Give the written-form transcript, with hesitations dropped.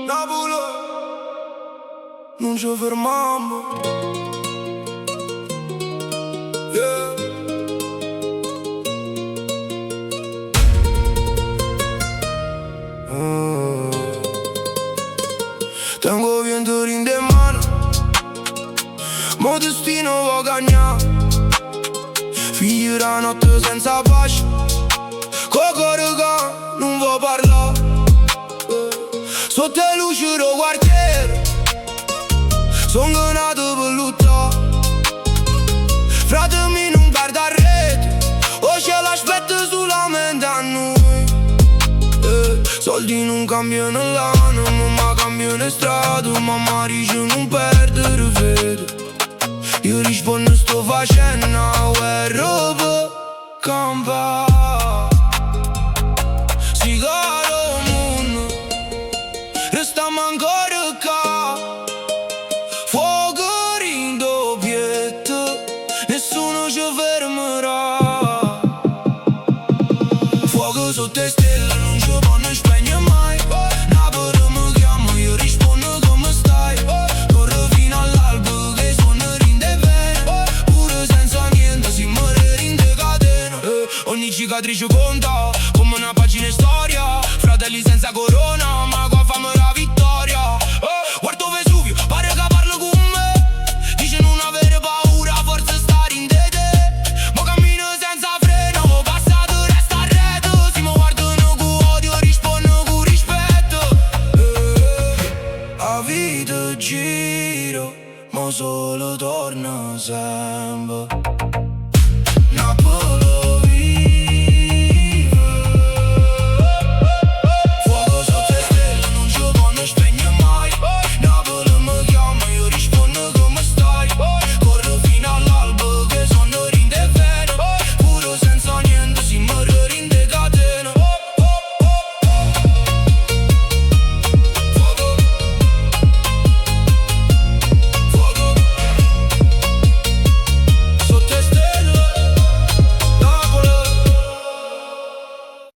Napoli, non ci fermiamo. Yeah. Tengo viento in de mano, mo destino va cagnare. Figli la notte senza pace, cocorica non vuoi parlare. Sotto le luci del quartiere, sono nato per lottare. Fratemi non guarda a rete, o ce l'aspetta solamente a noi. Soldi non cambiano l'anno, ma cambiano strada. Mamma dice non perdere fede. Io rispondo sto facendo una guerra per campare. Si caro mondo, restiamo ancora qua. Fuoco in doppietta, nessuno ci fermerà. Fuoco sotto le stelle, non ci può spegnere mai. Napoli mi chiama, io rispondo come stai. Corro fino all'alba che suona rinde bene. Pure senza niente si muore rinde catena. Ogni cicatrice conta, come una pagina in storia. Fratelli senza corona, ma qua fammi la vittoria.